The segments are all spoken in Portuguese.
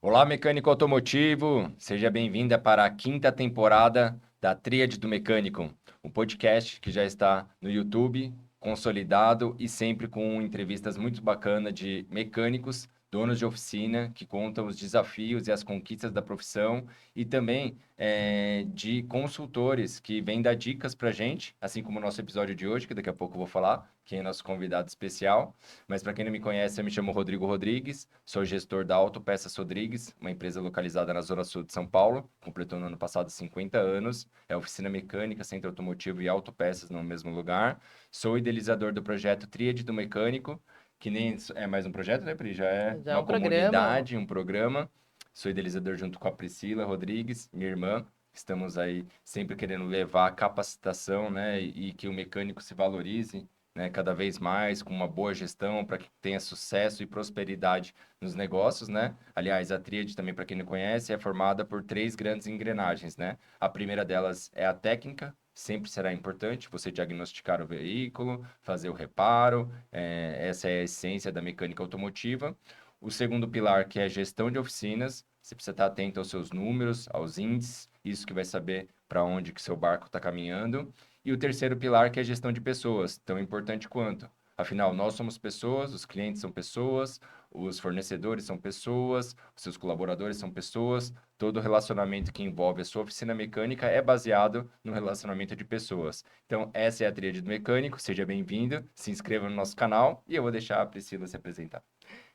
Olá, mecânico automotivo! Seja bem-vinda para a quinta temporada da Tríade do Mecânico, um podcast que já está no YouTube, consolidado e sempre com entrevistas muito bacanas de mecânicos, donos de oficina, que contam os desafios e as conquistas da profissão e também de consultores que vêm dar dicas para a gente, assim como o nosso episódio de hoje, que daqui a pouco eu vou falar, quem é nosso convidado especial. Mas para quem não me conhece, eu me chamo Rodrigo Rodrigues, sou gestor da Autopeças Rodrigues, uma empresa localizada na Zona Sul de São Paulo, completou no ano passado 50 anos, é oficina mecânica, centro automotivo e autopeças no mesmo lugar. Sou idealizador do projeto Tríade do Mecânico, que nem é mais um projeto, né, Pri? Já é Já é uma um programa. comunidade, um programa. Sou idealizador junto com a Priscila Rodrigues, minha irmã. Estamos aí sempre querendo levar a capacitação, né, e que o mecânico se valorize, né, cada vez mais, com uma boa gestão, para que tenha sucesso e prosperidade nos negócios, né? Aliás, a tríade também, para quem não conhece, é formada por três grandes engrenagens, né? A primeira delas é a técnica, sempre será importante você diagnosticar o veículo, fazer o reparo, essa é a essência da mecânica automotiva. O segundo pilar, que é a gestão de oficinas, você precisa estar atento aos seus números, aos índices, isso que vai saber para onde que seu barco está caminhando. E o terceiro pilar, que é a gestão de pessoas, tão importante quanto. Afinal, nós somos pessoas, os clientes são pessoas, os fornecedores são pessoas, os seus colaboradores são pessoas. Todo relacionamento que envolve a sua oficina mecânica é baseado no relacionamento de pessoas. Então, essa é a tríade do mecânico. Seja bem-vindo, se inscreva no nosso canal e eu vou deixar a Priscila se apresentar.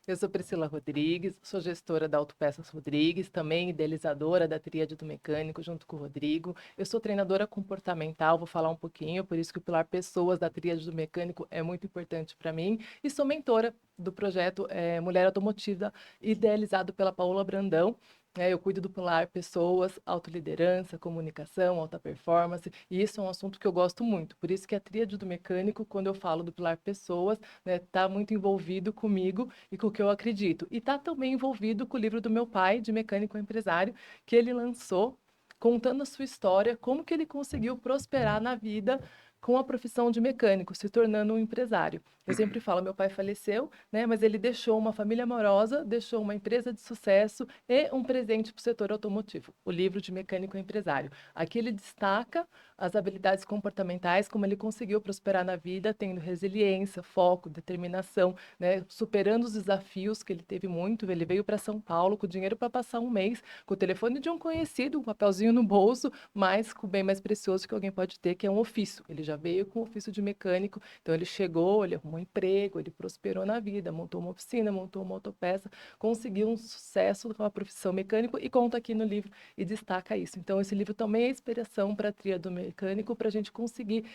Eu sou Priscila Rodrigues, sou gestora da Autopeças Rodrigues, também idealizadora da Tríade do Mecânico, junto com o Rodrigo. Eu sou treinadora comportamental, vou falar um pouquinho, por isso que o pilar Pessoas da Tríade do Mecânico é muito importante para mim. E sou mentora do projeto Mulher Automotiva, idealizado pela Paola Brandão. Eu cuido do pilar pessoas, autoliderança, comunicação, alta performance, e isso é um assunto que eu gosto muito. Por isso que a tríade do mecânico, quando eu falo do pilar pessoas, né, tá muito envolvido comigo e com o que eu acredito. E está também envolvido com o livro do meu pai, de mecânico empresário, que ele lançou contando a sua história, como que ele conseguiu prosperar na vida com a profissão de mecânico, se tornando um empresário. Eu sempre falo, meu pai faleceu, né, mas ele deixou uma família amorosa, deixou uma empresa de sucesso e um presente para o setor automotivo, o livro de mecânico empresário. Aqui ele destaca as habilidades comportamentais, como ele conseguiu prosperar na vida, tendo resiliência, foco, determinação, né, superando os desafios que ele teve muito. Ele veio para São Paulo com dinheiro para passar um mês, com o telefone de um conhecido, um papelzinho no bolso, mas com o bem mais precioso que alguém pode ter, que é um ofício. Ele já veio com o ofício de mecânico, então ele chegou, ele arrumou um emprego, ele prosperou na vida, montou uma oficina, montou uma autopeça, conseguiu um sucesso com a profissão mecânico e conta aqui no livro e destaca isso. Então, esse livro também é inspiração para a tríade do mecânico, para a gente conseguir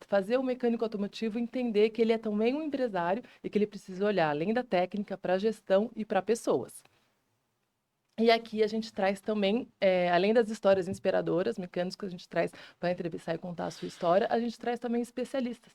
fazer o mecânico automotivo entender que ele é também um empresário e que ele precisa olhar além da técnica para a gestão e para pessoas. E aqui a gente traz também, além das histórias inspiradoras, mecânicos que a gente traz para entrevistar e contar a sua história, a gente traz também especialistas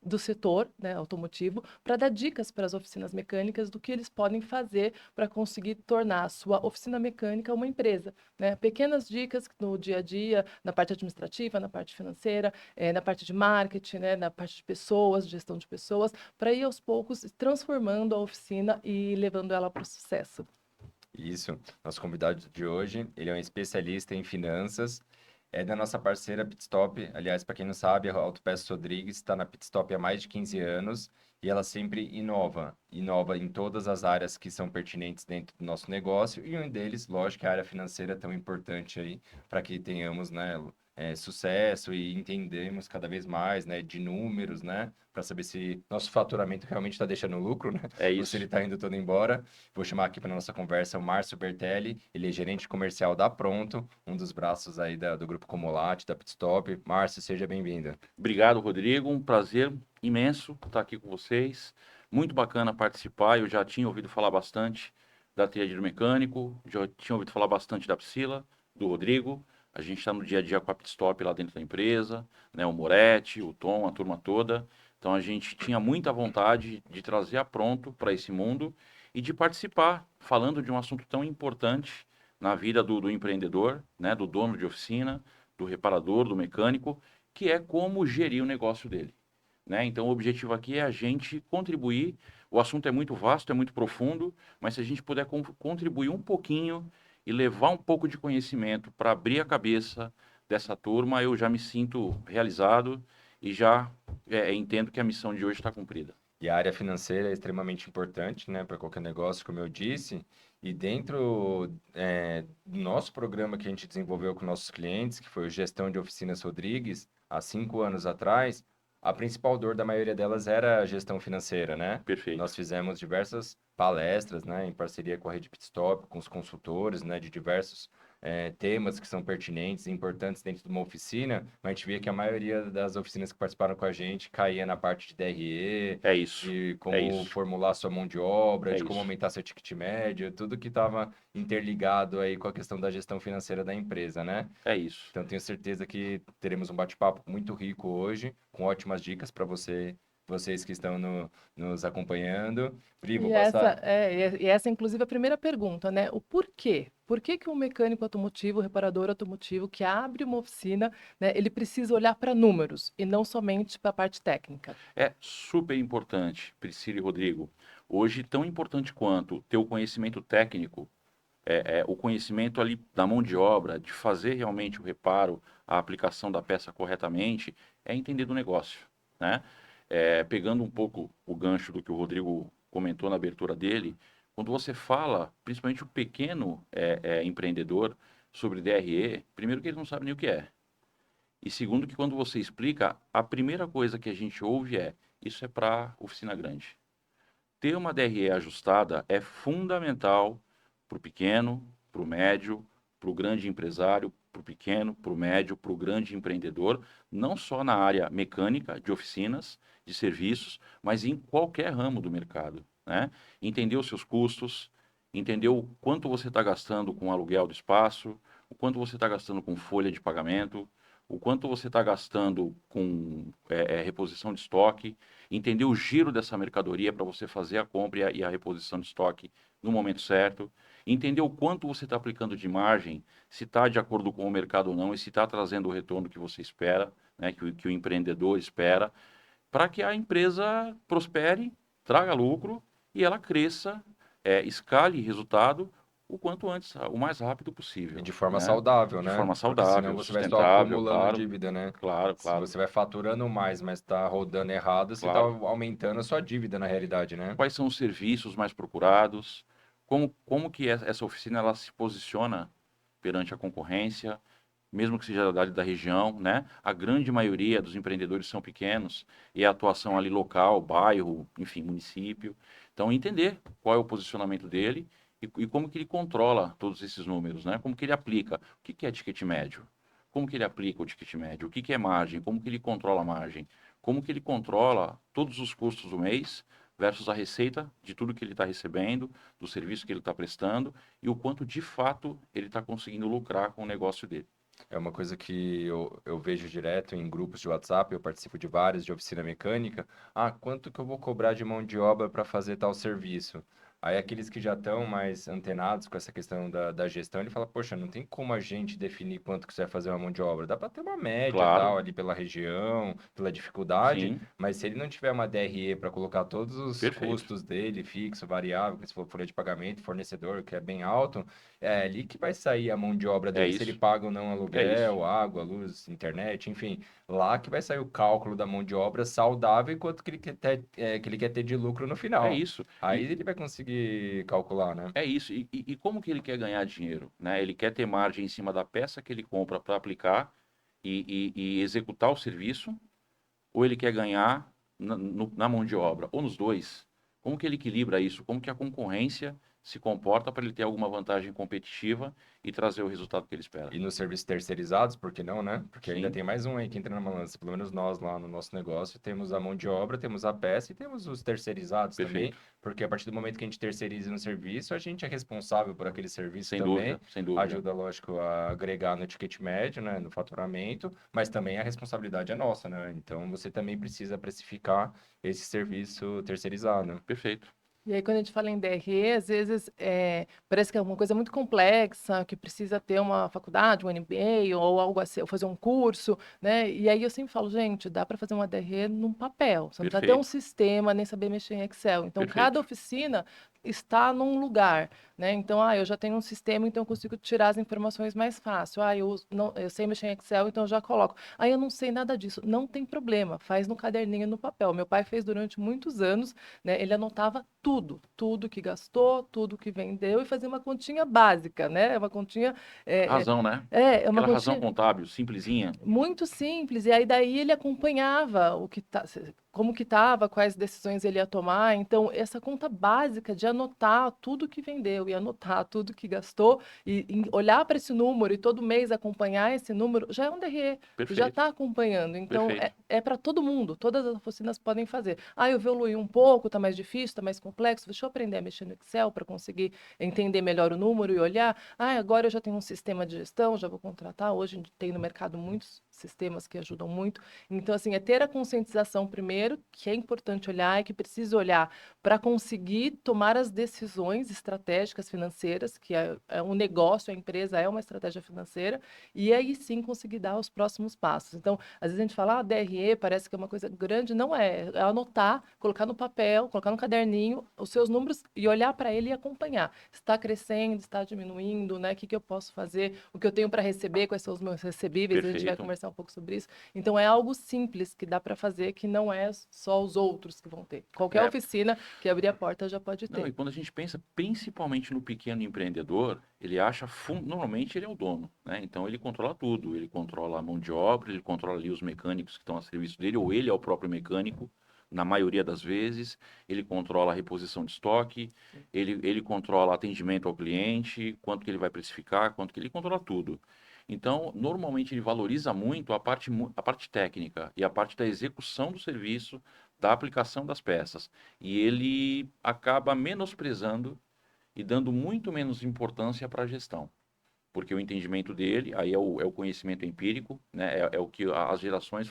do setor, né, automotivo, para dar dicas para as oficinas mecânicas do que eles podem fazer para conseguir tornar a sua oficina mecânica uma empresa, né? Pequenas dicas no dia a dia, na parte administrativa, na parte financeira, na parte de marketing, né, na parte de pessoas, gestão de pessoas, para ir aos poucos transformando a oficina e levando ela para o sucesso. Isso, nosso convidado de hoje, ele é um especialista em finanças, é da nossa parceira Pitstop. Aliás, para quem não sabe, a Autopeças Rodrigues está na Pitstop há mais de 15 anos e ela sempre inova em todas as áreas que são pertinentes dentro do nosso negócio e um deles, lógico, é a área financeira tão importante aí para que tenhamos, né, sucesso e entendemos cada vez mais, né, de números, né, para saber se nosso faturamento realmente está deixando lucro, né, É ou se ele isso. está indo todo embora. Vou chamar aqui para nossa conversa o Márcio Bertelli, ele é gerente comercial da Pronto, um dos braços aí do grupo Comolate, da Pitstop. Márcio, seja bem-vindo. Obrigado, Rodrigo. Um prazer imenso estar aqui com vocês. Muito bacana participar. Eu já tinha ouvido falar bastante da Tríade do Mecânico, já tinha ouvido falar bastante da Priscila, do Rodrigo. A gente está no dia a dia com a Pitstop lá dentro da empresa, né? O Moretti, o Tom, a turma toda. Então a gente tinha muita vontade de trazer a Pronto para esse mundo e de participar, falando de um assunto tão importante na vida do empreendedor, né? Do dono de oficina, do reparador, do mecânico, que é como gerir o negócio dele. né? Então, o objetivo aqui é a gente contribuir. O assunto é muito vasto, é muito profundo, mas se a gente puder contribuir um pouquinho e levar um pouco de conhecimento para abrir a cabeça dessa turma, eu já me sinto realizado e já entendo que a missão de hoje está cumprida. E a área financeira é extremamente importante, né, para qualquer negócio, como eu disse. E dentro do nosso programa que a gente desenvolveu com nossos clientes, que foi o Gestão de Oficinas Rodrigues, há 5 anos atrás, a principal dor da maioria delas era a gestão financeira, né? Perfeito. Nós fizemos diversas palestras, né, em parceria com a Rede Pitstop, com os consultores, né, de diversos temas que são pertinentes e importantes dentro de uma oficina, mas a gente via que a maioria das oficinas que participaram com a gente caía na parte de DRE, É isso. de É como isso. formular sua mão de obra, É de como isso. aumentar seu ticket médio, tudo que estava interligado aí com a questão da gestão financeira da empresa, né? É isso. Então, tenho certeza que teremos um bate-papo muito rico hoje, com ótimas dicas para vocês que estão nos acompanhando. Pri, vou E essa, passar. inclusive, é a primeira pergunta, né? O porquê? Por que que um mecânico automotivo, reparador automotivo, que abre uma oficina, né, ele precisa olhar para números e não somente para a parte técnica? É super importante, Priscila e Rodrigo. Hoje, tão importante quanto ter o conhecimento técnico, o conhecimento ali da mão de obra, de fazer realmente o reparo, a aplicação da peça corretamente, é entender do negócio, né? Pegando um pouco o gancho do que o Rodrigo comentou na abertura dele, quando você fala, principalmente o pequeno empreendedor, sobre DRE, primeiro que ele não sabe nem o que é. E segundo que quando você explica, a primeira coisa que a gente ouve é, isso é para oficina grande. Ter uma DRE ajustada é fundamental para o pequeno, para o médio, para o grande empresário, para o pequeno, para o médio, para o grande empreendedor, não só na área mecânica, de oficinas, de serviços, mas em qualquer ramo do mercado, né? Entender os seus custos, entender o quanto você está gastando com aluguel do espaço, o quanto você está gastando com folha de pagamento, o quanto você está gastando com reposição de estoque, entender o giro dessa mercadoria para você fazer a compra e a reposição de estoque no momento certo, entender o quanto você está aplicando de margem, se está de acordo com o mercado ou não e se está trazendo o retorno que você espera, né, que o empreendedor espera, para que a empresa prospere, traga lucro e ela cresça, escale resultado o quanto antes, o mais rápido E possível, de forma né? saudável, De né? forma Porque senão saudável, você vai só sustentável, acumulando claro, dívida, né? claro, Se claro, você vai faturando mais, mas está rodando errado, você está claro. aumentando a sua dívida na realidade, né? Quais são os serviços mais procurados, como que essa oficina ela se posiciona perante a concorrência, mesmo que seja da região, né? A grande maioria dos empreendedores são pequenos e a atuação ali local, bairro, enfim, município. Então, entender qual é o posicionamento dele e como que ele controla todos esses números, né? Como que ele aplica. O que que é ticket médio? Como que ele aplica o ticket médio? O que que é margem? Como que ele controla a margem? Como que ele controla todos os custos do mês versus a receita de tudo que ele está recebendo, do serviço que ele está prestando e o quanto de fato ele está conseguindo lucrar com o negócio dele. É uma coisa que eu vejo direto em grupos de WhatsApp, eu participo de vários de oficina mecânica. Ah, quanto que eu vou cobrar de mão de obra para fazer tal serviço? Aí aqueles que já estão mais antenados com essa questão da gestão, ele fala, poxa, não tem como a gente definir quanto que você vai fazer uma mão de obra. Dá para ter uma média, Claro, tal, ali pela região, pela dificuldade, sim, mas se ele não tiver uma DRE para colocar todos os perfeito. custos dele, fixo, variável, que se for folha de pagamento, fornecedor, que é bem alto, é ali que vai sair a mão de obra É dele, se ele isso, paga ou não é isso. aluguel, água, luz, internet, enfim. Lá que vai sair o cálculo da mão de obra saudável e quanto que ele quer ter de lucro no É final. isso. Aí ele vai conseguir calcular, né? É isso. E como que ele quer ganhar dinheiro, né? Ele quer ter margem em cima da peça que ele compra para aplicar e executar o serviço, ou ele quer ganhar na mão de obra, ou nos dois. Como que ele equilibra isso? Como que a concorrência se comporta para ele ter alguma vantagem competitiva e trazer o resultado que ele espera? E nos serviços terceirizados, por que não, né? Porque ainda Sim, tem mais um aí que entra na balança. Pelo menos nós lá no nosso negócio temos a mão de obra, temos a peça e temos os terceirizados também. perfeito. Porque a partir do momento que a gente terceiriza um serviço, a gente é responsável por aquele serviço Sem também. dúvida, sem dúvida. Ajuda, lógico, a agregar no ticket médio, né? No faturamento, mas também a responsabilidade é nossa, né? Então você também precisa precificar esse serviço terceirizado. Perfeito. E aí, quando a gente fala em DRE, às vezes parece que é uma coisa muito complexa, que precisa ter uma faculdade, um MBA ou algo assim, ou fazer um curso, né? E aí eu sempre falo, gente, dá para fazer uma DRE num papel. Você não precisa ter um Perfeito, sistema, nem saber mexer em Excel. Então, cada perfeito. oficina está num lugar, né? Então, eu já tenho um sistema, então eu consigo tirar as informações mais fácil. Eu sei mexer em Excel, então eu já coloco. Eu não sei nada disso. Não tem problema, faz no caderninho, no papel. Meu pai fez durante muitos anos, né? Ele anotava tudo que gastou, tudo que vendeu e fazia uma continha básica, né? Uma continha é, Razão, né? é uma Aquela razão continha contábil, simplesinha. muito simples. E aí daí ele acompanhava como que estava, quais decisões ele ia tomar. Então, essa conta básica de anotar tudo que vendeu e anotar tudo que gastou e olhar para esse número e todo mês acompanhar esse número, já é um DRE. Você já Perfeito, está acompanhando. Então, perfeito. é para todo mundo. Todas as oficinas podem fazer. Eu evoluí um pouco, está mais difícil, está mais complexo. Deixa eu aprender a mexer no Excel para conseguir entender melhor o número e olhar. Agora eu já tenho um sistema de gestão, já vou contratar. Hoje tem no mercado muitos sistemas que ajudam muito. Então, assim, é ter a conscientização primeiro, que é importante olhar e que precisa olhar para conseguir tomar as decisões estratégicas financeiras, que é um negócio, a empresa é uma estratégia financeira, e aí sim conseguir dar os próximos passos. Então, às vezes a gente fala, DRE parece que é uma coisa grande, não é. É anotar, colocar no papel, colocar no caderninho os seus números e olhar para ele e acompanhar. Está crescendo, está diminuindo, né? O que eu posso fazer, o que eu tenho para receber, quais são os meus recebíveis, a gente vai Perfeito. conversar um pouco sobre isso. Então, é algo simples que dá para fazer, que não é só os outros que vão ter. Qualquer É, oficina que abrir a porta já pode não, e ter. quando a gente pensa principalmente no pequeno empreendedor, ele acha, normalmente ele é o dono, né? Então ele controla tudo, ele controla a mão de obra, ele controla ali os mecânicos que estão a serviço dele, ou ele é o próprio mecânico, na maioria das vezes, ele controla a reposição de estoque, ele controla atendimento ao cliente, quanto que ele vai precificar, quanto que ele controla tudo. Então, normalmente ele valoriza muito a parte técnica e a parte da execução do serviço, da aplicação das peças. E ele acaba menosprezando e dando muito menos importância para a gestão. Porque o entendimento dele, aí é o conhecimento empírico, né? É o que as gerações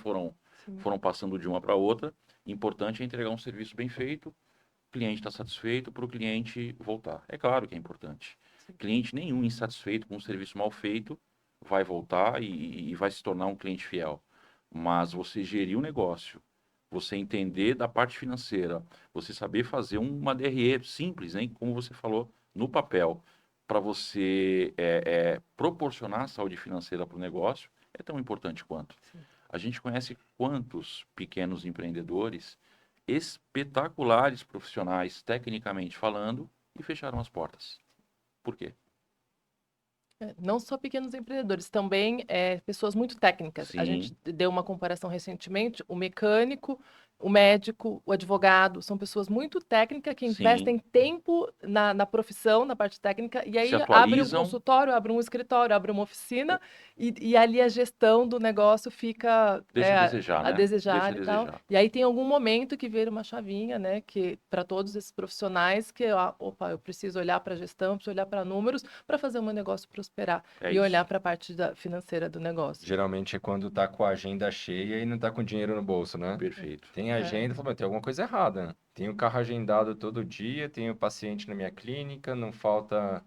Sim, foram passando de uma para outra. Importante é entregar um serviço bem feito, o cliente está satisfeito para o cliente voltar. É claro que é importante. sim. Cliente nenhum insatisfeito com um serviço mal feito vai voltar e vai se tornar um cliente fiel. Mas você gerir o negócio, você entender da parte financeira, você saber fazer uma DRE simples, hein, como você falou, no papel, para você proporcionar saúde financeira para o negócio, é tão importante quanto. Sim. A gente conhece quantos pequenos empreendedores espetaculares profissionais, tecnicamente falando, e fecharam as portas. Por quê? Não só pequenos empreendedores, também pessoas muito técnicas. A gente Sim, deu uma comparação recentemente, o mecânico, o médico, o advogado, são pessoas muito técnicas que sim. investem tempo na profissão, na parte técnica, e Se aí abre um atualizam, consultório, abre um escritório, abre uma oficina, e ali a gestão do negócio fica deixa a desejar, a né? Deixa desejar a e tal. desejar. E aí tem algum momento que vira uma chavinha, né, que para todos esses profissionais que, opa, eu preciso olhar para a gestão, preciso olhar para números para fazer o meu negócio prosperar É e olhar isso. para a parte financeira do negócio. Geralmente é quando tá com a agenda cheia e não tá com dinheiro no bolso, né? Perfeito. Tem É, agenda, fala, "Mas tem alguma coisa errada, né? Tenho carro agendado todo dia, tenho paciente na minha clínica, não falta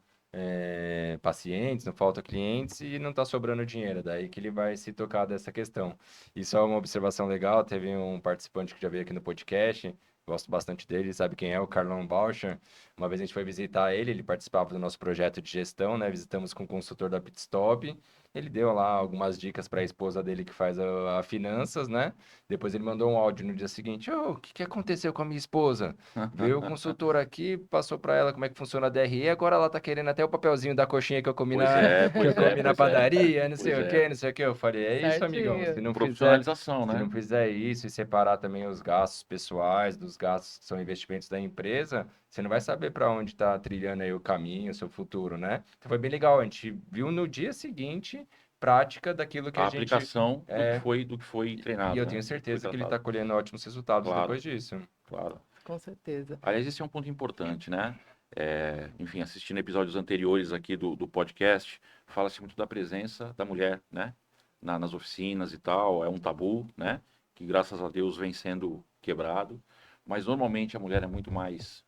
pacientes, não falta clientes e não tá sobrando dinheiro. Daí que ele vai se tocar dessa questão. Isso é uma observação legal. Teve um participante que já veio aqui no podcast, gosto bastante dele, sabe quem é, o Carlão Baucher. Uma vez a gente foi visitar ele, ele participava do nosso projeto de gestão, né? Visitamos com o consultor da Pitstop. Ele deu lá algumas dicas para a esposa dele que faz a finanças, né? Depois ele mandou um áudio no dia seguinte: Ô, o que que aconteceu com a minha esposa? Veio o consultor aqui, passou para ela como é que funciona a DRE, agora ela tá querendo até o papelzinho da coxinha que eu comi Pois na, é, que eu pois é, comi na pois é. padaria, não sei Pois o é. quê, não sei o quê. Eu falei: é isso, amigão. certinho. Profissionalização, Se né? não fizer isso e separar também os gastos pessoais dos gastos que são investimentos da empresa, você não vai saber para onde está trilhando aí o caminho, o seu futuro, né? Então foi bem legal. A gente viu no dia seguinte prática daquilo que a A gente. aplicação É, do que foi e treinado, eu né? tenho Do que foi certeza que ele está tratado. colhendo ótimos resultados Claro, depois disso. claro. Com certeza. Aliás, esse é um ponto importante, né? Enfim, assistindo episódios anteriores aqui do podcast, fala-se muito da presença da mulher, né? Nas oficinas e tal, é um tabu, né? Que graças a Deus vem sendo quebrado. Mas normalmente a mulher é muito mais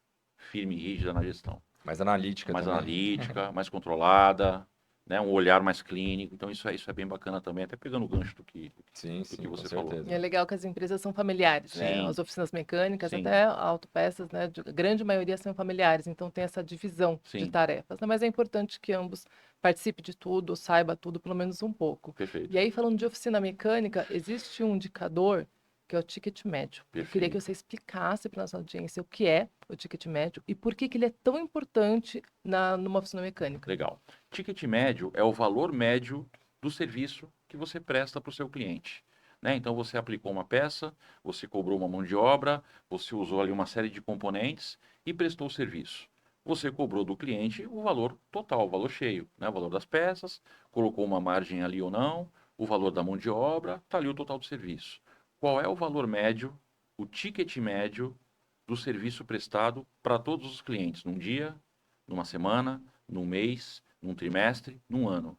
firme e rígida na gestão. Mais analítica Mais também. analítica, mais controlada, né? Um olhar mais clínico. Então, isso é bem bacana também, até pegando o gancho do que Sim, sim, que com você falou. certeza. E é legal que as empresas são familiares, né? Sim. As oficinas mecânicas, Sim. até a autopeças, né? A grande maioria são familiares, então tem essa divisão de Sim. tarefas, né? Mas é importante que ambos participem de tudo, saiba tudo, pelo menos um pouco. Perfeito. E aí, falando de oficina mecânica, existe um indicador que é o ticket médio. Eu queria que Perfeito. você explicasse para nossa audiência o que é o ticket médio e por que ele é tão importante numa oficina mecânica. Legal. Ticket médio é o valor médio do serviço que você presta para o seu cliente. Né? Então, você aplicou uma peça, você cobrou uma mão de obra, você usou ali uma série de componentes e prestou o serviço. Você cobrou do cliente o valor total, o valor cheio, né? O valor das peças, colocou uma margem ali ou não, o valor da mão de obra, está ali o total do serviço. Qual é o valor médio, o ticket médio do serviço prestado para todos os clientes, num dia, numa semana, num mês, num trimestre, num ano?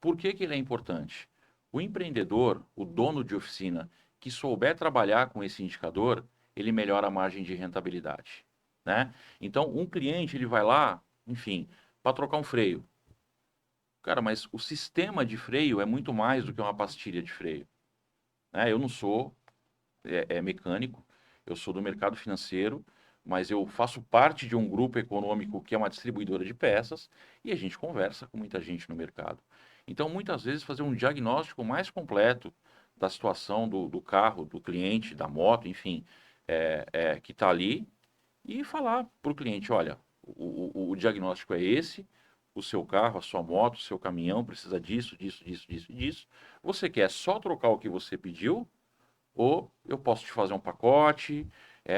Por que ele é importante? O empreendedor, o dono de oficina, que souber trabalhar com esse indicador, ele melhora a margem de rentabilidade, né? Então, um cliente, ele vai lá, enfim, para trocar um freio. Cara, mas o sistema de freio é muito mais do que uma pastilha de freio, né? Eu não sou mecânico, eu sou do mercado financeiro, mas eu faço parte de um grupo econômico que é uma distribuidora de peças e a gente conversa com muita gente no mercado. Então, muitas vezes, fazer um diagnóstico mais completo da situação do carro, do cliente, da moto, enfim, que está ali e falar para o cliente, olha, o diagnóstico é esse, o seu carro, a sua moto, o seu caminhão precisa disso, disso, disso, disso e disso. Você quer só trocar o que você pediu? Ou eu posso te fazer um pacote,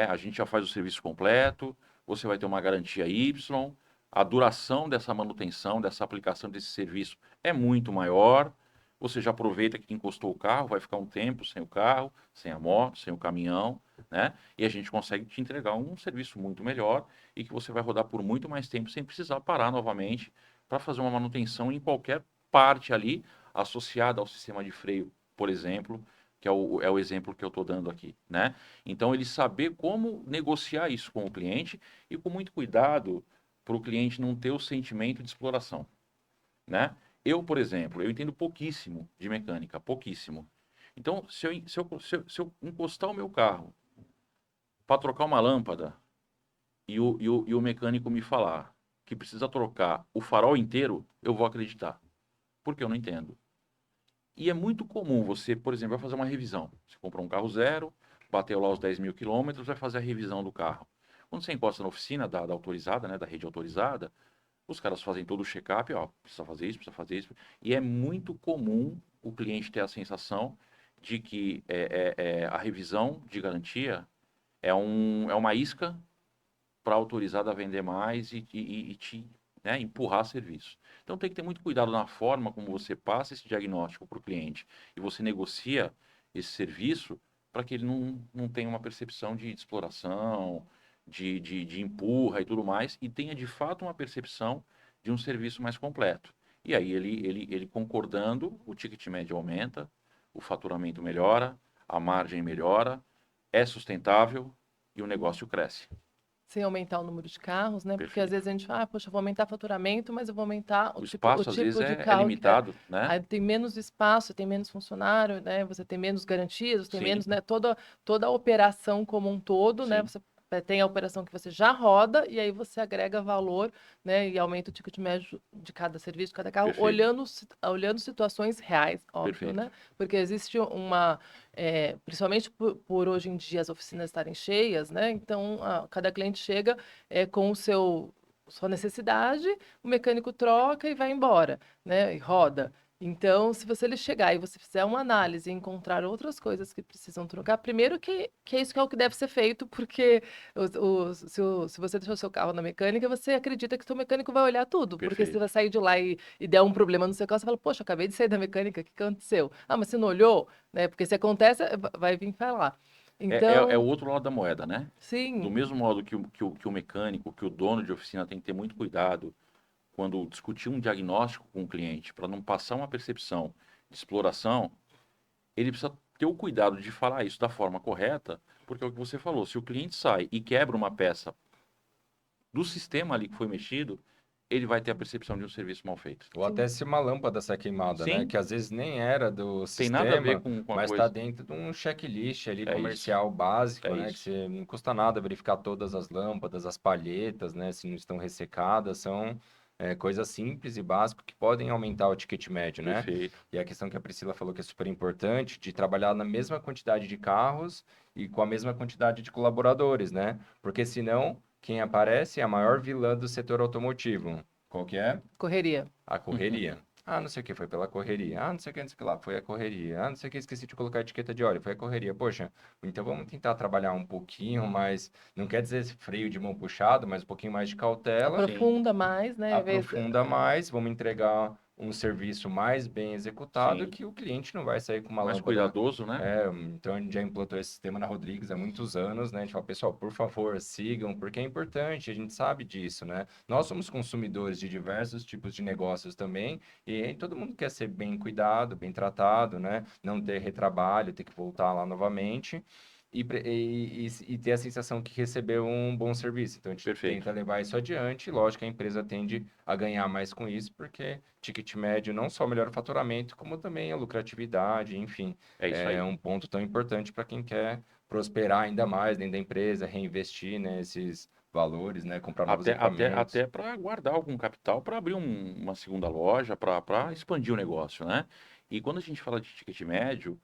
a gente já faz o serviço completo, você vai ter uma garantia Y, a duração dessa manutenção, dessa aplicação desse serviço é muito maior, você já aproveita que encostou o carro, vai ficar um tempo sem o carro, sem a moto, sem o caminhão, né? E a gente consegue te entregar um serviço muito melhor e que você vai rodar por muito mais tempo sem precisar parar novamente para fazer uma manutenção em qualquer parte ali associada ao sistema de freio, por exemplo, que é o exemplo que eu estou dando aqui, né? Então, ele saber como negociar isso com o cliente e com muito cuidado para o cliente não ter o sentimento de exploração, né? Eu, por exemplo, eu entendo pouquíssimo de mecânica, pouquíssimo. Então, se eu encostar o meu carro para trocar uma lâmpada e o mecânico me falar que precisa trocar o farol inteiro, eu vou acreditar, porque eu não entendo. E é muito comum você, por exemplo, vai fazer uma revisão. Você comprou um carro zero, bateu lá os 10 mil quilômetros, vai fazer a revisão do carro. Quando você encosta na oficina da autorizada, né, da rede autorizada, os caras fazem todo o check-up, ó, precisa fazer isso, precisa fazer isso. E é muito comum o cliente ter a sensação de que a revisão de garantia é uma isca para autorizada a vender mais e te, né, empurrar serviço. Então tem que ter muito cuidado na forma como você passa esse diagnóstico para o cliente e você negocia esse serviço para que ele não tenha uma percepção de exploração, de empurra e tudo mais, e tenha de fato uma percepção de um serviço mais completo. E aí ele concordando, o ticket médio aumenta, o faturamento melhora, a margem melhora, é sustentável e o negócio cresce. Sem aumentar o número de carros, né? Porque às Perfeito. vezes a gente fala, ah, poxa, eu vou aumentar faturamento, mas eu vou aumentar O o espaço, às vezes, tipo de é carro que é. limitado, né? Aí tem menos espaço, tem menos funcionário, né? Você tem menos garantias, tem Sim, menos, né? Toda a operação como um todo, né? sim, Você tem a operação que você já roda e aí você agrega valor, né? E aumenta o ticket médio de cada serviço, de cada carro, perfeito, olhando situações reais, óbvio, perfeito. né? Porque existe principalmente por hoje em dia as oficinas estarem cheias, né? Então, cada cliente chega com sua necessidade, o mecânico troca e vai embora, né? E roda. Então, se ele chegar e você fizer uma análise e encontrar outras coisas que precisam trocar, primeiro que é isso que é o que deve ser feito, porque se você deixar o seu carro na mecânica, você acredita que o seu mecânico vai olhar tudo, porque se você Perfeito. vai sair de lá e der um problema no seu carro, você fala, poxa, acabei de sair da mecânica, o que aconteceu? Ah, mas você não olhou? Né? Porque se acontece, vai vir falar. É o Então, outro lado da moeda, né? Do sim, mesmo modo que o mecânico, que o dono de oficina tem que ter muito cuidado quando discutir um diagnóstico com o cliente, para não passar uma percepção de exploração, ele precisa ter o cuidado de falar isso da forma correta, porque é o que você falou, se o cliente sai e quebra uma peça do sistema ali que foi mexido, ele vai ter a percepção de um serviço mal feito. Ou até se uma lâmpada sai queimada, né? Sim, Que às vezes nem era do tem nada a ver sistema, com a mas está coisa. dentro de um checklist ali É isso, comercial básico, é né? Que isso. você não custa nada verificar todas as lâmpadas, as palhetas, né? Se não estão ressecadas, são coisas simples e básicas que podem aumentar o ticket médio, né? Perfeito. E a questão que a Priscila falou que é super importante, de trabalhar na mesma quantidade de carros e com a mesma quantidade de colaboradores, né? Porque senão, quem aparece é a maior vilã do setor automotivo. Qual que é? Correria. A correria. Ah, não sei o que, foi pela correria. Ah, não sei o que, não sei o que lá, foi a correria. Ah, não sei o que, esqueci de colocar a etiqueta de óleo, foi a correria. Poxa, então vamos tentar trabalhar um pouquinho mais, não quer dizer freio de mão puxado, mas um pouquinho mais de cautela, Sim, Aprofunda mais, né? aprofunda mais, vamos entregar um serviço mais bem executado sim. que o cliente não vai sair com uma Mais lâmpada. cuidadoso, né? Então a gente já implantou esse sistema na Rodrigues há muitos anos, né? A gente fala, pessoal, por favor, sigam, porque é importante, a gente sabe disso, né? Nós somos consumidores de diversos tipos de negócios também, e aí todo mundo quer ser bem cuidado, bem tratado, né? Não ter retrabalho, ter que voltar lá novamente. E ter a sensação que recebeu um bom serviço. Então, a gente Perfeito. tenta levar isso adiante. Lógico que a empresa tende a ganhar mais com isso, porque ticket médio não só melhora o faturamento, como também a lucratividade, enfim. É isso É aí. um ponto tão importante para quem quer prosperar ainda mais dentro da empresa, reinvestir, né, esses valores, né, comprar novos equipamentos. Até para guardar algum capital para abrir uma segunda loja, para expandir o negócio, né? E quando a gente fala de ticket médio,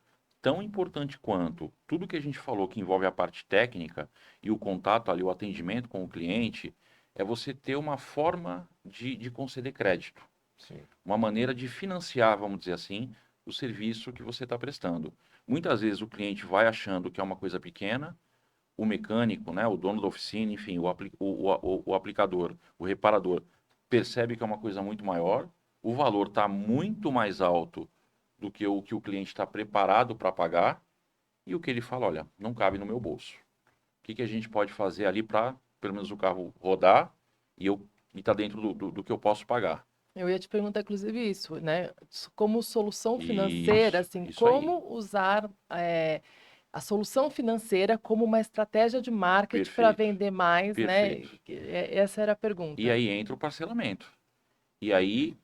tão importante quanto tudo que a gente falou que envolve a parte técnica e o contato ali, o atendimento com o cliente, é você ter uma forma de conceder crédito, Sim, uma maneira de financiar, vamos dizer assim, o serviço que você está prestando. Muitas vezes o cliente vai achando que é uma coisa pequena, o mecânico, né, o dono da oficina, enfim, o aplicador, o reparador, percebe que é uma coisa muito maior, o valor está muito mais alto do que o cliente está preparado para pagar, e o que ele fala, olha, não cabe no meu bolso. O que a gente pode fazer ali para, pelo menos, o carro rodar e tá dentro do que eu posso pagar? Eu ia te perguntar, inclusive, isso, né? Como solução financeira, assim, Isso aí. como usar a solução financeira como uma estratégia de marketing para Perfeito, vender mais, né? perfeito. Essa era a E pergunta. aí entra o parcelamento. E aí,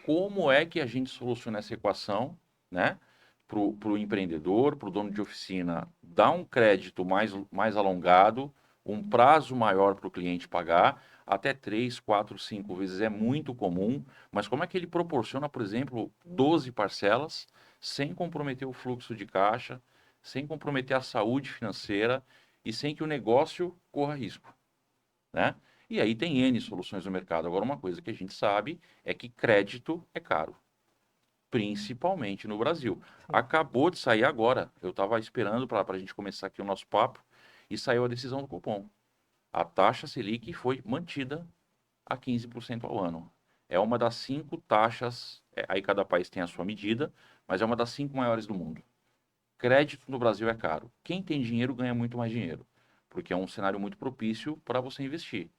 como é que a gente soluciona essa equação, né? Para o empreendedor, para o dono de oficina, dar um crédito mais alongado, um prazo maior para o cliente pagar, até 3, 4, 5 vezes é muito comum, mas como é que ele proporciona, por exemplo, 12 parcelas, sem comprometer o fluxo de caixa, sem comprometer a saúde financeira e sem que o negócio corra risco, né? E aí tem N soluções no mercado. Agora, uma coisa que a gente sabe é que crédito é caro, principalmente no Brasil. Sim. Acabou de sair agora. Eu estava esperando para a gente começar aqui o nosso papo e saiu a decisão do Copom. A taxa Selic foi mantida a 15% ao ano. É uma das 5 taxas, aí cada país tem a sua medida, mas é uma das 5 maiores do mundo. Crédito no Brasil é caro. Quem tem dinheiro ganha muito mais dinheiro, porque é um cenário muito propício para você investir,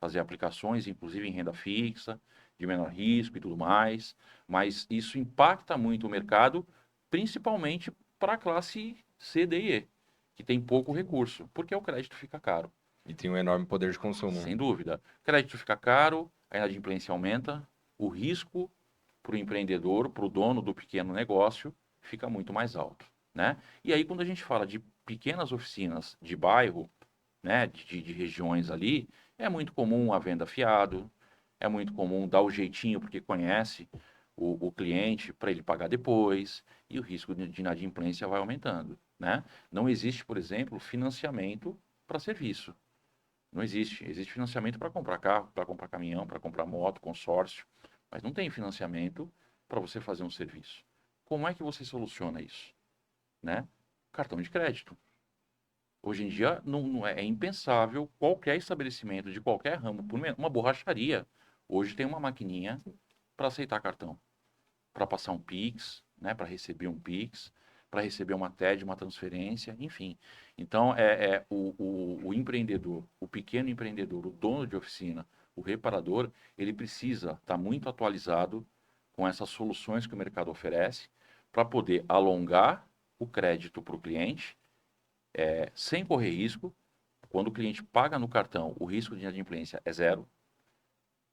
fazer aplicações, inclusive em renda fixa, de menor risco e tudo mais. Mas isso impacta muito o mercado, principalmente para a classe C, D e E, que tem pouco recurso, porque o crédito fica caro. e tem um enorme poder de consumo. Sem dúvida. Crédito fica caro, a inadimplência aumenta, o risco para o empreendedor, para o dono do pequeno negócio, fica muito mais alto, né? E aí, quando a gente fala de pequenas oficinas de bairro, né, de regiões ali, é muito comum a venda fiado, é muito comum dar o jeitinho porque conhece o cliente para ele pagar depois, e o risco de inadimplência vai aumentando, né? Não existe, por exemplo, financiamento para serviço. Não existe. Existe financiamento para comprar carro, para comprar caminhão, para comprar moto, consórcio, mas não tem financiamento para você fazer um serviço. Como é que você soluciona isso, né? Cartão de crédito. Hoje em dia não é impensável qualquer estabelecimento de qualquer ramo, por uma borracharia, hoje tem uma maquininha para aceitar cartão, para passar um Pix, né, para receber um Pix, para receber uma TED, uma transferência, enfim. Então, o empreendedor, o pequeno empreendedor, o dono de oficina, o reparador, ele precisa estar muito atualizado com essas soluções que o mercado oferece para poder alongar o crédito para o cliente, sem correr risco, Quando o cliente paga no cartão, o risco de inadimplência é zero.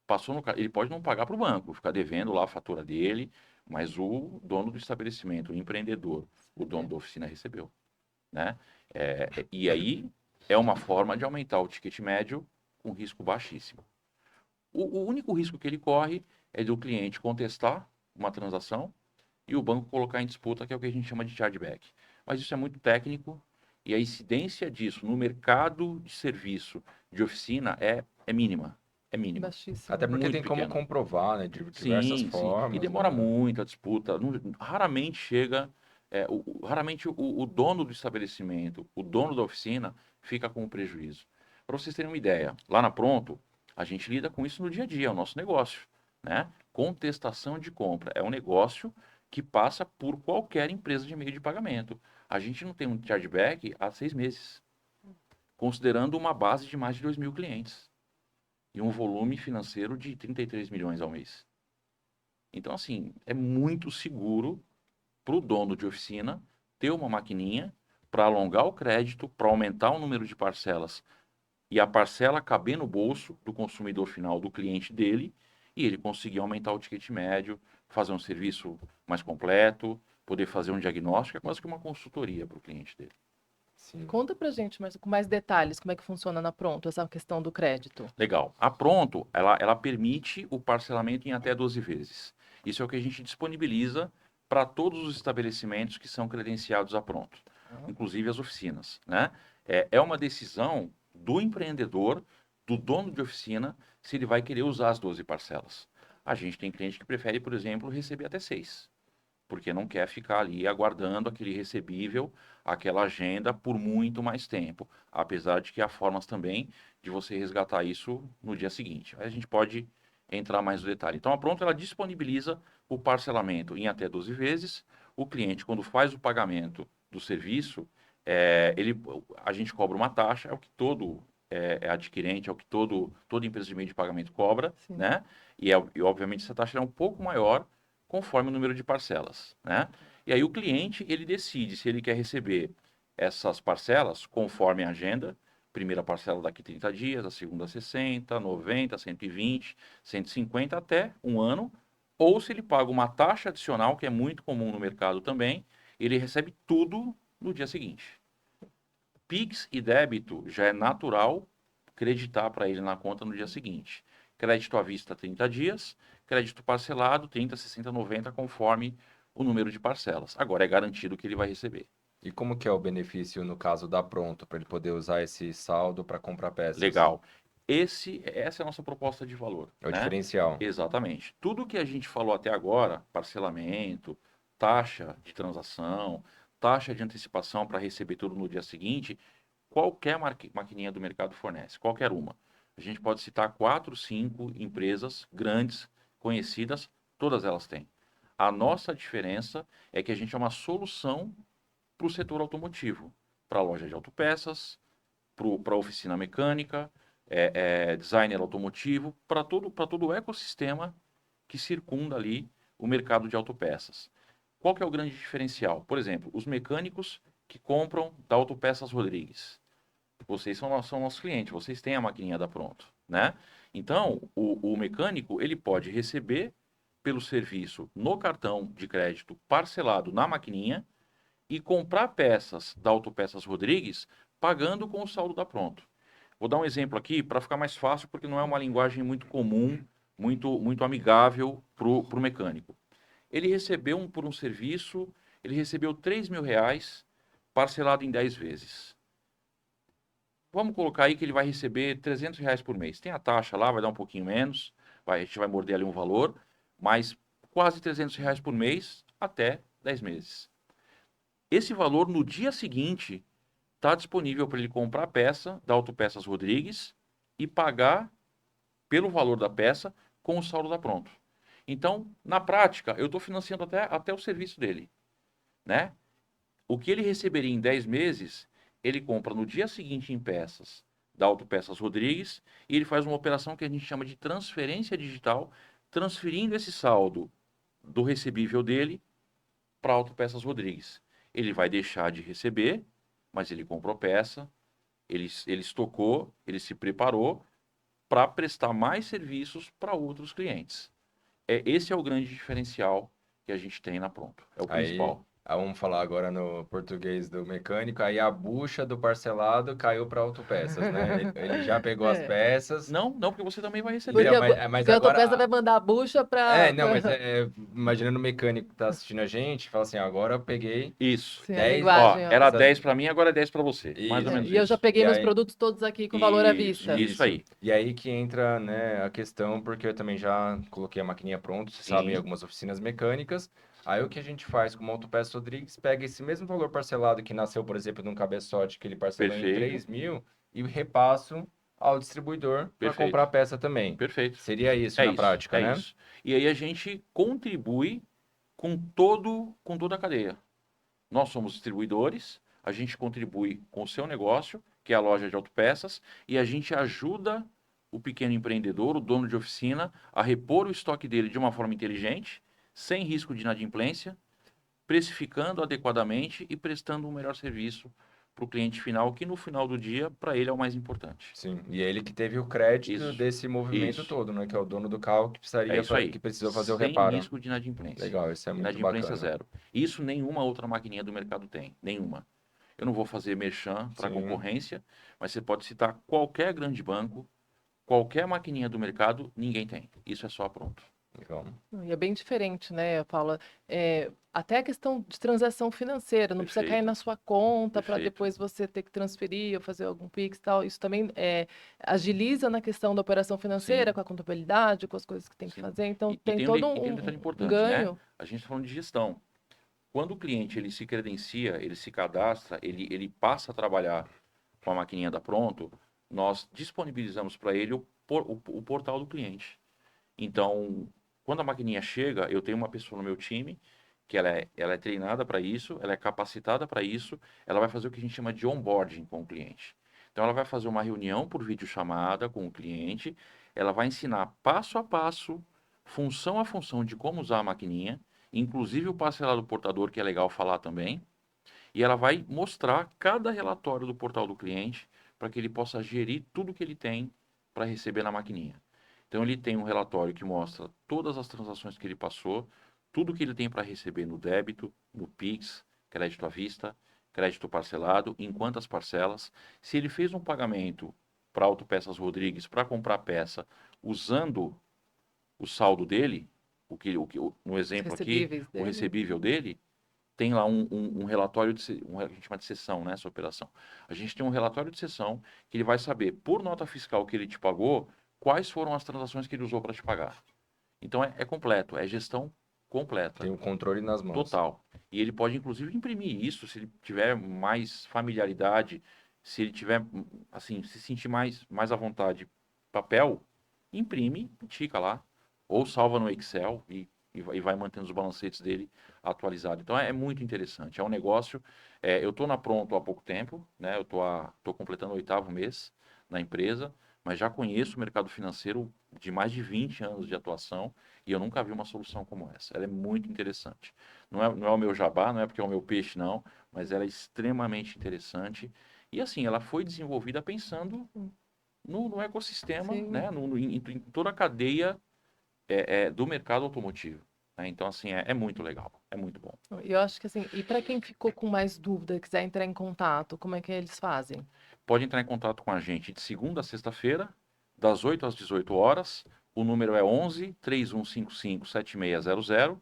Passou no, ele pode não pagar para o banco, ficar devendo lá a fatura dele, mas o dono do estabelecimento, o empreendedor, o dono da oficina recebeu, né? E aí é uma forma de aumentar o ticket médio com risco baixíssimo. O único risco que ele corre é do cliente contestar uma transação e o banco colocar em disputa, que é o que a gente chama de chargeback. Mas isso é muito técnico e a incidência disso no mercado de serviço de oficina é mínima. É mínima. Baixíssimo. Até porque Muito tem como pequeno. comprovar, né? De diversas Sim, sim. E formas, demora né? muito a disputa. Raramente chega. Raramente o dono do estabelecimento, o dono da oficina, fica com o prejuízo. Para vocês terem uma ideia, lá na Pronto, a gente lida com isso no dia a dia, é o nosso negócio. Né? Contestação de compra é um negócio que passa por qualquer empresa de meio de pagamento. A gente não tem um chargeback há 6 meses, considerando uma base de mais de 2 mil clientes e um volume financeiro de 33 milhões ao mês. Então, assim, é muito seguro para o dono de oficina ter uma maquininha para alongar o crédito, para aumentar o número de parcelas e a parcela caber no bolso do consumidor final, do cliente dele, e ele conseguir aumentar o ticket médio, fazer um serviço mais completo, poder fazer um diagnóstico, é quase que uma consultoria para o cliente dele. Sim. Conta pra gente com mais detalhes como é que funciona na Pronto essa questão do crédito. Legal. A Pronto, ela permite o parcelamento em até 12 vezes. Isso é o que a gente disponibiliza para todos os estabelecimentos que são credenciados à Pronto, inclusive as oficinas, né? É uma decisão do empreendedor, do dono de oficina, se ele vai querer usar as 12 parcelas. A gente tem cliente que prefere, por exemplo, receber até 6, porque não quer ficar ali aguardando aquele recebível, aquela agenda por muito mais tempo, apesar de que há formas também de você resgatar isso no dia seguinte. Aí a gente pode entrar mais no detalhe. Então a Pronto ela disponibiliza o parcelamento em até 12 vezes. O cliente, quando faz o pagamento do serviço, a gente cobra uma taxa, é o que todo adquirente, é o que toda empresa de meio de pagamento cobra, Sim. né? E obviamente essa taxa é um pouco maior conforme o número de parcelas, né? E aí o cliente, ele decide se ele quer receber essas parcelas conforme a agenda, primeira parcela daqui 30 dias, a segunda 60, 90, 120, 150 até um ano, ou se ele paga uma taxa adicional, que é muito comum no mercado também, ele recebe tudo no dia seguinte. Pix e débito já é natural creditar para ele na conta no dia seguinte. Crédito à vista 30 dias, crédito parcelado 30, 60, 90, conforme o número de parcelas. Agora é garantido que ele vai receber. E como que é o benefício no caso da Pronto, para ele poder usar esse saldo para comprar peças? Legal. Essa é a nossa proposta de valor, É o né? diferencial. Exatamente. Tudo que a gente falou até agora, parcelamento, taxa de transação, taxa de antecipação para receber tudo no dia seguinte, qualquer maquininha do mercado fornece, qualquer uma. A gente pode citar 4, 5 empresas grandes, conhecidas, todas elas têm. A nossa diferença é que a gente é uma solução para o setor automotivo, para a loja de autopeças, para a oficina mecânica, designer automotivo, para todo o ecossistema que circunda ali o mercado de autopeças. Qual que é o grande diferencial? Por exemplo, os mecânicos que compram da Autopeças Rodrigues. Vocês são nossos clientes, vocês têm a maquininha da Pronto, né? Então, o mecânico, ele pode receber pelo serviço no cartão de crédito parcelado na maquininha e comprar peças da Autopeças Rodrigues pagando com o saldo da Pronto. Vou dar um exemplo aqui para ficar mais fácil, porque não é uma linguagem muito comum, muito amigável para o mecânico. Ele recebeu por um serviço, ele recebeu R$ 3.000 parcelado em 10 vezes. Vamos colocar aí que ele vai receber R$ 300 por mês. Tem a taxa lá, vai dar um pouquinho menos, a gente vai morder ali um valor, mas quase R$ 300 por mês até 10 meses. Esse valor, no dia seguinte, está disponível para ele comprar a peça da Autopeças Rodrigues e pagar pelo valor da peça com o saldo da Pronto. Então, na prática, eu estou financiando até o serviço dele, né? O que ele receberia em 10 meses, ele compra no dia seguinte em peças da Autopeças Rodrigues e ele faz uma operação que a gente chama de transferência digital, transferindo esse saldo do recebível dele para a Autopeças Rodrigues. Ele vai deixar de receber, mas ele comprou peça, Ele estocou, ele se preparou para prestar mais serviços para outros clientes. Esse é o grande diferencial que a gente tem na Pronto. É o Aí, principal. vamos falar agora no português do mecânico. Aí a bucha do parcelado caiu para autopeças, né? Ele já pegou as É. peças. Não, não, porque você também vai receber. Porque, Mas porque a agora. autopeça vai mandar a bucha para. Não, mas imaginando o mecânico que tá assistindo a gente, fala assim: agora eu peguei Isso. Sim, a 10 Ó, linguagem, ó. era essa, 10 para mim, agora é 10 para você. Mais ou menos E eu já isso. peguei e meus aí, produtos todos aqui com valor à vista. Isso aí. E aí que entra, né, a questão, porque eu também já coloquei a maquininha pronta, você sabe, em Sim, algumas oficinas mecânicas. Aí o que a gente faz com o Autopeças Rodrigues, pega esse mesmo valor parcelado que nasceu, por exemplo, num cabeçote que ele parcelou em perfeito, 3 mil e repasso ao distribuidor para comprar a perfeito, peça também. perfeito. Seria isso É na isso, prática, é né? isso. E aí a gente contribui com toda a cadeia. Nós somos distribuidores, a gente contribui com o seu negócio, que é a loja de autopeças, e a gente ajuda o pequeno empreendedor, o dono de oficina, a repor o estoque dele de uma forma inteligente, sem risco de inadimplência, precificando adequadamente e prestando um melhor serviço para o cliente final, que no final do dia, para ele é o mais importante. Sim, e ele que teve o crédito Isso, desse movimento isso. todo, né? Que é o dono do carro que É precisaria, isso aí. que precisou fazer o Sem reparo. risco de inadimplência. Legal, isso é muito Inadimplência bacana. zero. Isso nenhuma outra maquininha do mercado tem. Nenhuma. Eu não vou fazer merchan para Sim, concorrência, mas você pode citar qualquer grande banco, qualquer maquininha do mercado, ninguém tem. Isso é só pronto. legal. E é bem diferente, né, Paula? Até a questão de transação financeira, não precisa cair Perfeito, na sua conta para perfeito. depois você ter que transferir ou fazer algum Pix e tal. Isso também agiliza na questão da operação financeira, Sim, com a contabilidade, com as coisas que tem que sim. fazer. Então, E tem tem, todo e tem um detalhe um importante, né? ganho. A gente está falando de gestão. Quando o cliente ele se credencia, ele se cadastra, ele passa a trabalhar com a maquininha da Pronto, nós disponibilizamos para ele o portal do cliente. Então, quando a maquininha chega, eu tenho uma pessoa no meu time que ela é treinada para isso, ela é capacitada para isso, ela vai fazer o que a gente chama de onboarding com o cliente. Então, ela vai fazer uma reunião por videochamada com o cliente, ela vai ensinar passo a passo, função a função de como usar a maquininha, inclusive o parcelado portador, que é legal falar também, e ela vai mostrar cada relatório do portal do cliente para que ele possa gerir tudo que ele tem para receber na maquininha. Então ele tem um relatório que mostra todas as transações que ele passou, tudo que ele tem para receber no débito, no Pix, crédito à vista, crédito parcelado, em quantas parcelas. Se ele fez um pagamento para Autopeças Rodrigues para comprar peça usando o saldo dele, no Os exemplo aqui, recebíveis o dele. recebível dele, tem lá um relatório, a gente chama de sessão, né, essa operação. A gente tem um relatório de sessão que ele vai saber, por nota fiscal que ele te pagou, quais foram as transações que ele usou para te pagar. Então é completo, é gestão completa, Tem o controle nas mãos. total. E ele pode, inclusive, imprimir isso se ele tiver mais familiaridade, se ele tiver, assim, se sentir mais à vontade. Papel, imprime, tica lá, ou salva no Excel e vai mantendo os balancetes dele atualizados. Então é muito interessante. É um negócio. Eu estou na Pronto há pouco tempo, né? Eu tô completando o 8º mês na empresa, mas já conheço o mercado financeiro de mais de 20 anos de atuação e eu nunca vi uma solução como essa. Ela é muito interessante. Não é o meu jabá, não é porque é o meu peixe, não, mas ela é extremamente interessante. E assim, ela foi desenvolvida pensando no ecossistema, Sim. né? Em toda a cadeia do mercado automotivo. Né? Então, assim, é muito legal, é muito bom. Eu acho que assim, e para quem ficou com mais dúvida, quiser entrar em contato, como é que eles fazem? Pode entrar em contato com a gente de segunda a sexta-feira, das 8 às 18 horas. O número é 11 3155 7600.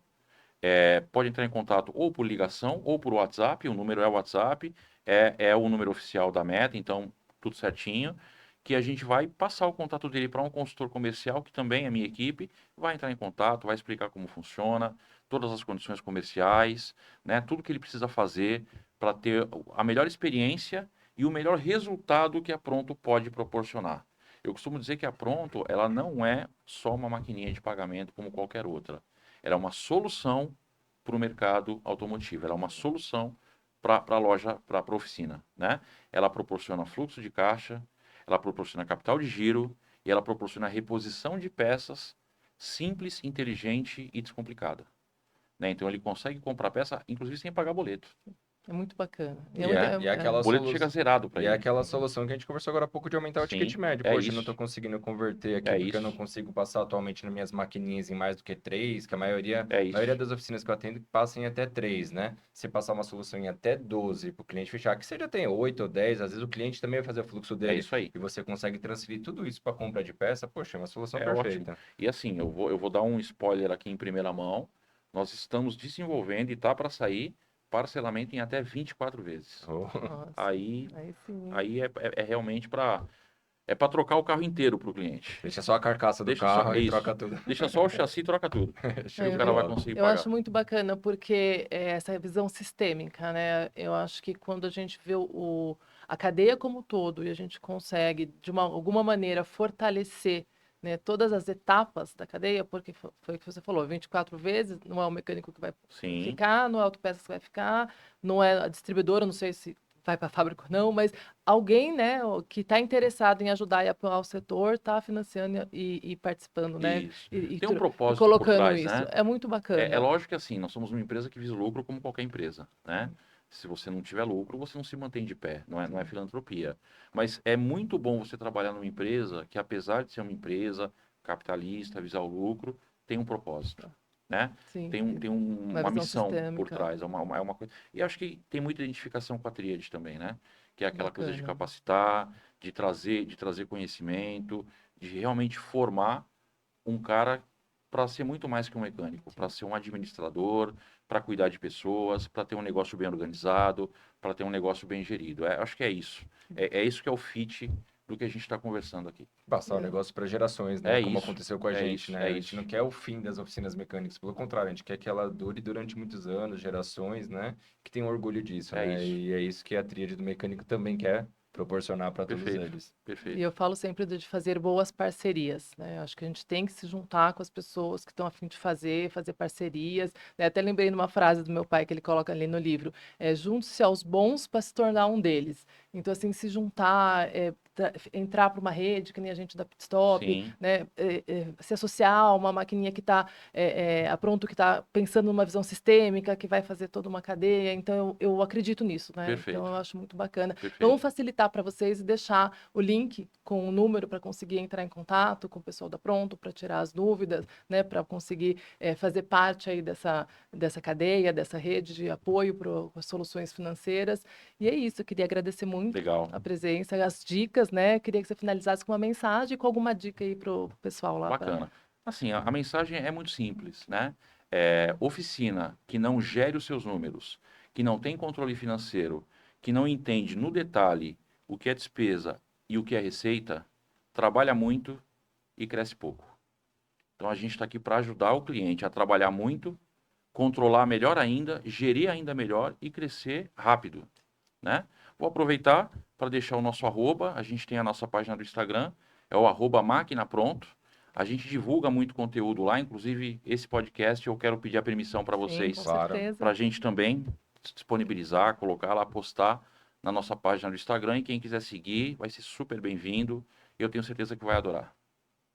Pode entrar em contato ou por ligação ou por WhatsApp. O número é o WhatsApp, é o número oficial da Meta, então tudo certinho. Que a gente vai passar o contato dele para um consultor comercial, que também é minha equipe, vai entrar em contato, vai explicar como funciona, todas as condições comerciais, né, tudo que ele precisa fazer para ter a melhor experiência e o melhor resultado que a Pronto pode proporcionar. Eu costumo dizer que a Pronto, ela não é só uma maquininha de pagamento como qualquer outra. Ela é uma solução para o mercado automotivo, ela é uma solução para a loja, para a oficina, né? Ela proporciona fluxo de caixa, ela proporciona capital de giro e ela proporciona reposição de peças simples, inteligente e descomplicada. Né? Então ele consegue comprar peça, inclusive sem pagar boleto. É muito bacana. E é- E é aquela O boleto chega solução. zerado para E é ele. aquela solução que a gente conversou agora há pouco de aumentar o ticket Sim, médio. é Poxa, eu não estou isso. conseguindo converter aqui É porque eu não isso. consigo passar atualmente nas minhas maquininhas em mais do que 3, que a É maioria isso. das oficinas que eu atendo passa em até 3, né? Se passar uma solução em até 12 para o cliente fechar, que você já tem 8 ou 10, às vezes o cliente também vai fazer o fluxo É dele isso aí. e você consegue transferir tudo isso para compra de peça, poxa, é uma solução É ótimo. perfeita. E assim, eu vou dar um spoiler aqui em primeira mão. Nós estamos desenvolvendo e tá para sair parcelamento em até 24 vezes. Oh, Nossa, Aí, aí sim. aí é realmente para trocar o carro inteiro para o cliente. deixa só a carcaça do Deixa só, carro é e isso. troca tudo. Deixa só o chassi e troca tudo. E Show o de cara vai bola. conseguir Eu acho pagar. muito bacana porque essa visão sistêmica, né? Eu acho que quando a gente vê a cadeia como um todo e a gente consegue, alguma maneira, fortalecer, né, todas as etapas da cadeia, porque foi o que você falou, 24 vezes, não é o mecânico que vai Sim, ficar, não é a autopeças que vai ficar, não é a distribuidora, não sei se vai para a fábrica ou não, mas alguém, né, que está interessado em ajudar e apoiar o setor, está financiando e participando, né, isso. e, e Tem um tro- e propósito por colocando trás, isso. né? É muito É bacana. lógico que assim, nós somos uma empresa que visa lucro como qualquer empresa, né? Se você não tiver lucro, você não se mantém de pé, não é filantropia. Mas é muito bom você trabalhar numa empresa que, apesar de ser uma empresa capitalista, visar o lucro, tem um propósito, né? Sim, Tem uma uma visão missão por sistêmica. trás, é uma coisa. E acho que tem muita identificação com a tríade também, né? Que é aquela coisa de Bacana. capacitar, de trazer conhecimento, de realmente formar um cara para ser muito mais que um mecânico, para ser um administrador, para cuidar de pessoas, para ter um negócio bem organizado, para ter um negócio bem gerido. Acho que é isso. É isso que é o fit do que a gente está conversando aqui. Passar o É, negócio para gerações, né? É Como isso, aconteceu com a é gente, isso, né? é A gente não isso. quer o fim das oficinas mecânicas, pelo contrário, a gente quer que ela dure durante muitos anos, gerações, né? Que tenham orgulho disso, É né? isso. E é isso que a tríade do mecânico também quer proporcionar para todos Perfeito, eles. e perfeito. eu falo sempre de fazer boas parcerias, né? Eu acho que a gente tem que se juntar com as pessoas que estão a fim de fazer parcerias, né? Até lembrei de uma frase do meu pai que ele coloca ali no livro: junte-se aos bons para se tornar um deles. Então, assim, se juntar, entrar para uma rede, que nem a gente da Pitstop, Sim, né? Se associar a uma maquininha que está a pronto, que está pensando numa visão sistêmica, que vai fazer toda uma cadeia. Então, eu acredito nisso, né? Então, perfeito, eu acho muito bacana. Vamos perfeito. facilitar para vocês e deixar o link com o número para conseguir entrar em contato com o pessoal da Pronto, para tirar as dúvidas, né? Para conseguir fazer parte aí dessa cadeia, dessa rede de apoio para as soluções financeiras. E é isso, eu queria agradecer muito Legal, a presença, as dicas, né? Queria que você finalizasse com uma mensagem, com alguma dica aí para o pessoal lá. bacana. Assim, a mensagem é muito simples, né? Oficina que não gere os seus números, que não tem controle financeiro, que não entende no detalhe o que é despesa e o que é receita, trabalha muito e cresce pouco. Então a gente está aqui para ajudar o cliente a trabalhar muito, controlar melhor ainda, gerir ainda melhor e crescer rápido, né? Vou aproveitar para deixar o nosso arroba, a gente tem a nossa página do Instagram, é o arroba máquina pronto. A gente divulga muito conteúdo lá, inclusive esse podcast eu quero pedir a permissão para Sim, com vocês, Claro. para certeza. a gente também disponibilizar, colocar lá, postar na nossa página do Instagram. E quem quiser seguir vai ser super bem-vindo. Eu tenho certeza que vai adorar.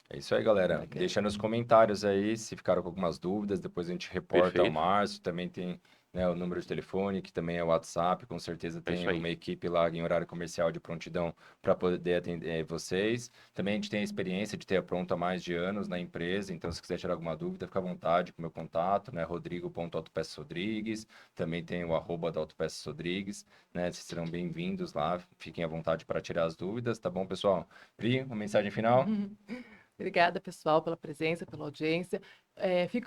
É isso aí, galera. Bacana. Deixa nos comentários aí se ficaram com algumas dúvidas. Depois a gente reporta ao Perfeito? Márcio. Também tem, né, o número de telefone, que também é o WhatsApp. Com certeza É isso tem aí. uma equipe lá em horário comercial de prontidão para poder atender vocês. Também a gente tem a experiência de ter a Pronto há mais de anos na empresa. Então, se quiser tirar alguma dúvida, fica à vontade com o meu contato, né? rodrigo.autopeças.rodrigues. Também tem o arroba da Autopeças Rodrigues, né? Vocês serão bem-vindos lá. Fiquem à vontade para tirar as dúvidas, tá bom, pessoal? Pri, uma mensagem final? Obrigada, pessoal, pela presença, pela audiência.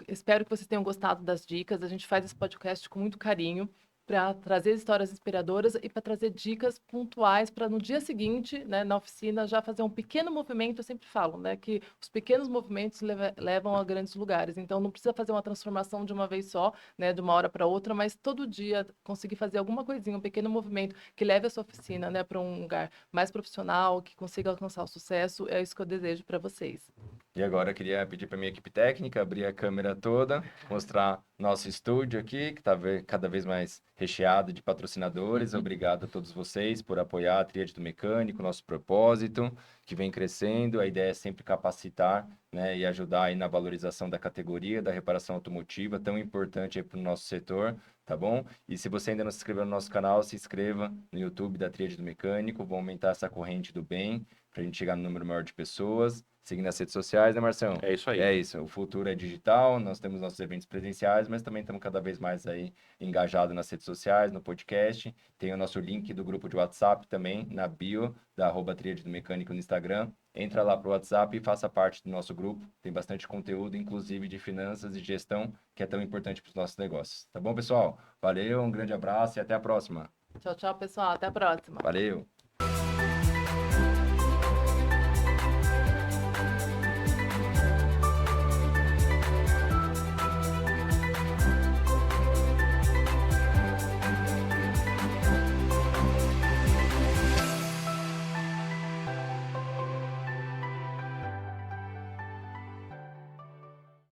Espero que vocês tenham gostado das dicas. A gente faz esse podcast com muito carinho para trazer histórias inspiradoras e para trazer dicas pontuais para no dia seguinte, né, na oficina, já fazer um pequeno movimento. Eu sempre falo, né, que os pequenos movimentos levam a grandes lugares. Então, não precisa fazer uma transformação de uma vez só, né, de uma hora para outra, mas todo dia conseguir fazer alguma coisinha, um pequeno movimento que leve a sua oficina, né, para um lugar mais profissional, que consiga alcançar o sucesso. É isso que eu desejo para vocês. E agora eu queria pedir para minha equipe técnica abrir a câmera toda, mostrar nosso estúdio aqui, que está cada vez mais recheado de patrocinadores. Obrigado a todos vocês por apoiar a Tríade do Mecânico, nosso propósito, que vem crescendo. A ideia é sempre capacitar, né, e ajudar aí na valorização da categoria da reparação automotiva, tão importante para o nosso setor, tá bom? E se você ainda não se inscreveu no nosso canal, se inscreva no YouTube da Tríade do Mecânico. Vamos aumentar essa corrente do bem para a gente chegar no número maior de pessoas. Seguindo nas redes sociais, né, Marção? É isso aí. É isso. O futuro é digital, nós temos nossos eventos presenciais, mas também estamos cada vez mais aí engajados nas redes sociais, no podcast. Tem o nosso link do grupo de WhatsApp também, na bio da @Tríade do Mecânico no Instagram. Entra lá pro WhatsApp e faça parte do nosso grupo. Tem bastante conteúdo, inclusive de finanças e gestão, que é tão importante para os nossos negócios. Tá bom, pessoal? Valeu, um grande abraço e até a próxima. Tchau, tchau, pessoal. Até a próxima. Valeu!